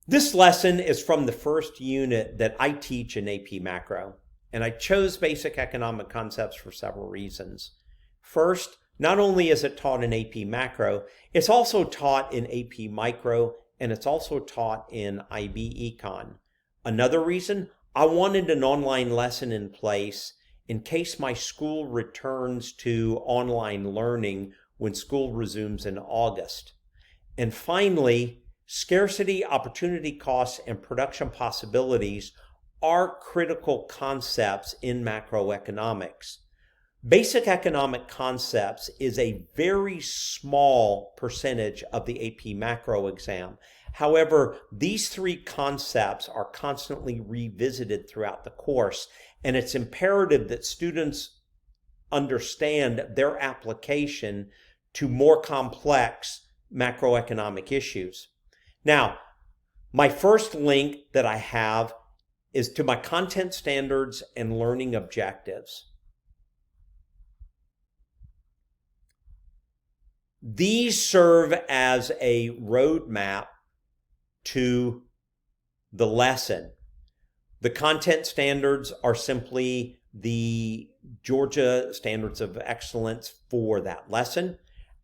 This lesson is from the first unit that I teach in AP Macro, and I chose basic economic concepts for several reasons. First, not only is it taught in AP Macro, it's also taught in AP Micro, and it's also taught in IB Econ. Another reason, I wanted an online lesson in place in case my school returns to online learning when school resumes in August. And finally, scarcity, opportunity costs, and production possibilities are critical concepts in macroeconomics. Basic economic concepts is a very small percentage of the AP Macro exam. However, these three concepts are constantly revisited throughout the course, and it's imperative that students understand their application to more complex macroeconomic issues. Now, my first link that I have is to my content standards and learning objectives. These serve as a roadmap to the lesson. The content standards are simply the Georgia Standards of Excellence for that lesson.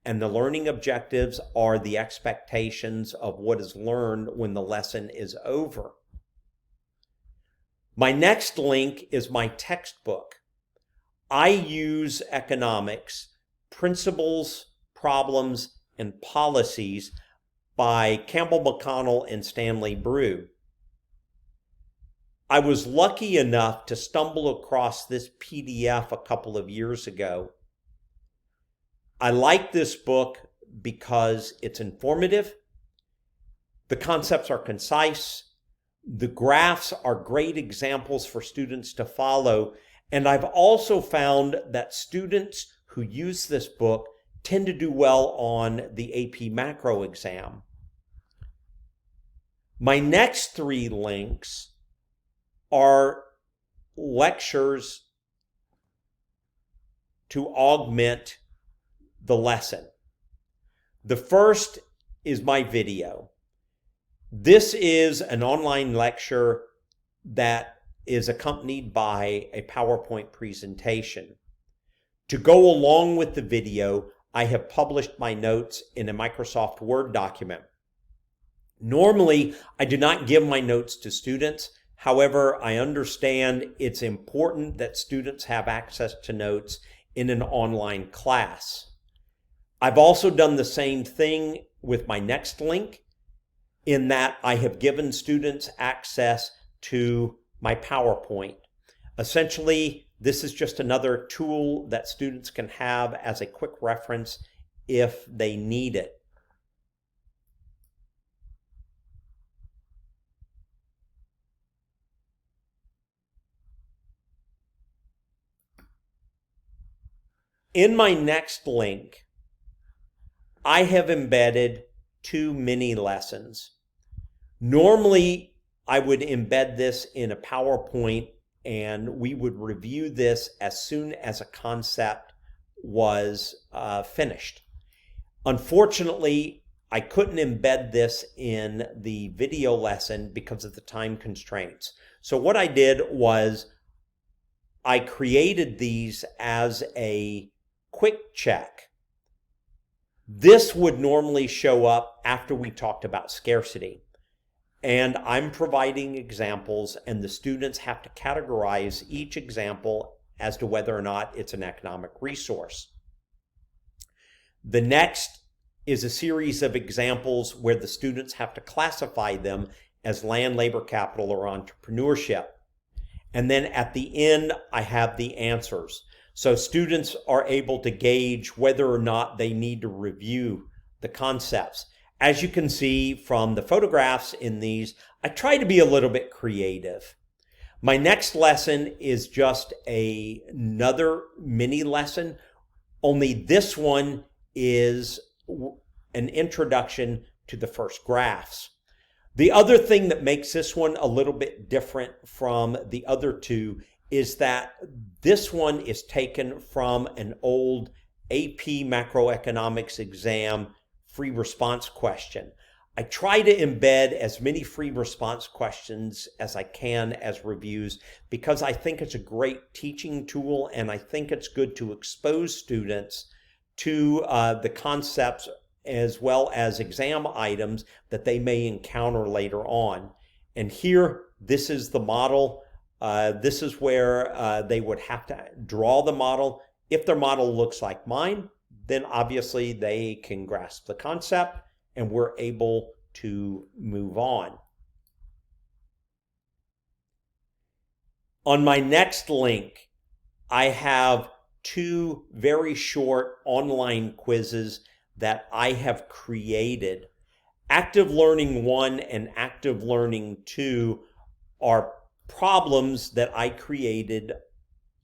And the learning objectives are the expectations of what is learned when the lesson is over. My next link is my textbook. I use economics, principles, problems, and policies by Campbell McConnell and Stanley Brew. I was lucky enough to stumble across this PDF a couple of years ago. I like this book because it's informative, the concepts are concise, the graphs are great examples for students to follow, and I've also found that students who use this book tend to do well on the AP Macro exam. My next three links are lectures to augment the lesson. The first is my video. This is an online lecture that is accompanied by a PowerPoint presentation. To go along with the video, I have published my notes in a Microsoft Word document. Normally, I do not give my notes to students. However, I understand it's important that students have access to notes in an online class. I've also done the same thing with my next link, in that I have given students access to my PowerPoint. Essentially, this is just another tool that students can have as a quick reference if they need it. In my next link, I have embedded 2 mini lessons. Normally, I would embed this in a PowerPoint and we would review this as soon as a concept was finished. Unfortunately, I couldn't embed this in the video lesson because of the time constraints. So what I did was I created these as a quick check. This would normally show up after we talked about scarcity. And I'm providing examples, and the students have to categorize each example as to whether or not it's an economic resource. The next is a series of examples where the students have to classify them as land, labor, capital, or entrepreneurship. And then at the end, I have the answers. So students are able to gauge whether or not they need to review the concepts. As you can see from the photographs in these, I try to be a little bit creative. My next lesson is just another mini lesson, only this one is an introduction to the first graphs. The other thing that makes this one a little bit different from the other two is that this one is taken from an old AP macroeconomics exam free response question. I try to embed as many free response questions as I can as reviews because I think it's a great teaching tool, and I think it's good to expose students to the concepts as well as exam items that they may encounter later on. And here, this is the model. This is where they would have to draw the model. If their model looks like mine, then obviously they can grasp the concept and we're able to move on. On my next link, I have 2 very short online quizzes that I have created. Active Learning 1 and Active Learning 2 are problems that I created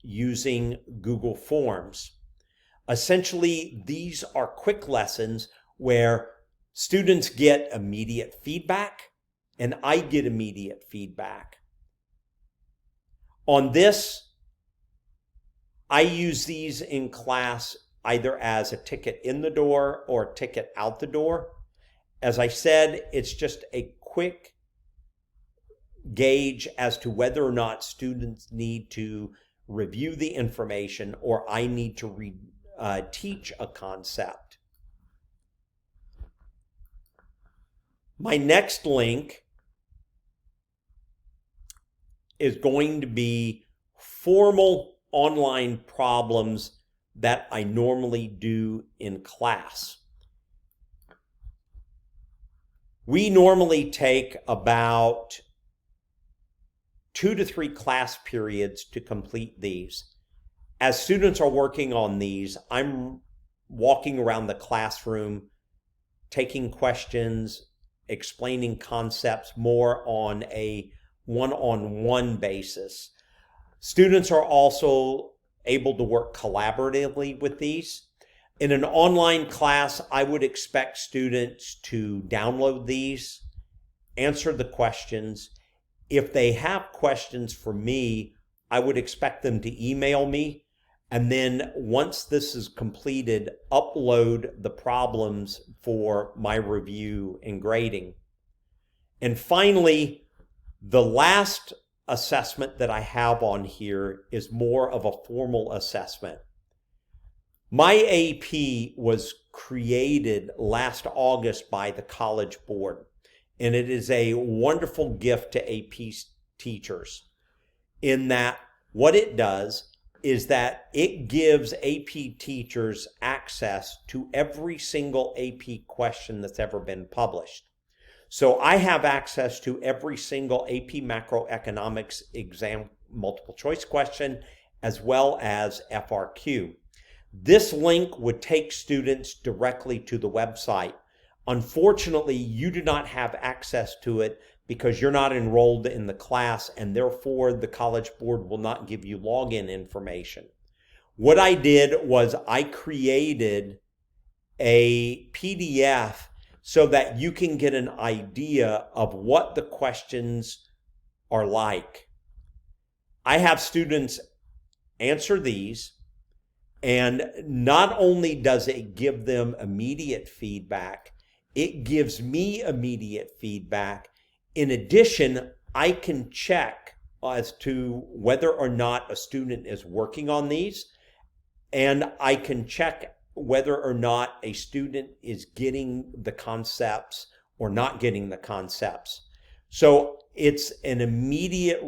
using Google Forms. Essentially, these are quick lessons where students get immediate feedback and I get immediate feedback. On this, I use these in class either as a ticket in the door or a ticket out the door. As I said, it's just a quick gauge as to whether or not students need to review the information or I need to teach a concept. My next link is going to be formal online problems that I normally do in class. We normally take about 2 to 3 class periods to complete these. As students are working on these, I'm walking around the classroom, taking questions, explaining concepts more on a one-on-one basis. Students are also able to work collaboratively with these. In an online class, I would expect students to download these, answer the questions. If they have questions for me, I would expect them to email me. And then once this is completed, upload the problems for my review and grading. And finally, the last assessment that I have on here is more of a formal assessment. My AP was created last August by the College Board, and it is a wonderful gift to AP teachers in that what it does is that it gives AP teachers access to every single AP question that's ever been published. So I have access to every single AP macroeconomics exam multiple choice question as well as FRQ. This link would take students directly to the website. Unfortunately, you do not have access to it because you're not enrolled in the class, and therefore the College Board will not give you login information. What I did was I created a PDF so that you can get an idea of what the questions are like. I have students answer these, and not only does it give them immediate feedback, it gives me immediate feedback. In addition, I can check as to whether or not a student is working on these, and I can check whether or not a student is getting the concepts or not getting the concepts. So it's an immediate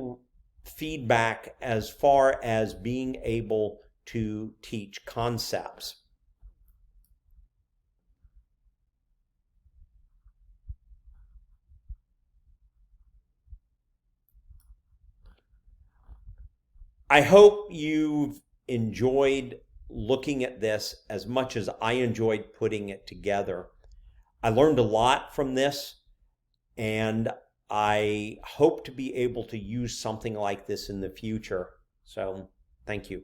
feedback as far as being able to teach concepts. I hope you've enjoyed looking at this as much as I enjoyed putting it together. I learned a lot from this, and I hope to be able to use something like this in the future. So, thank you.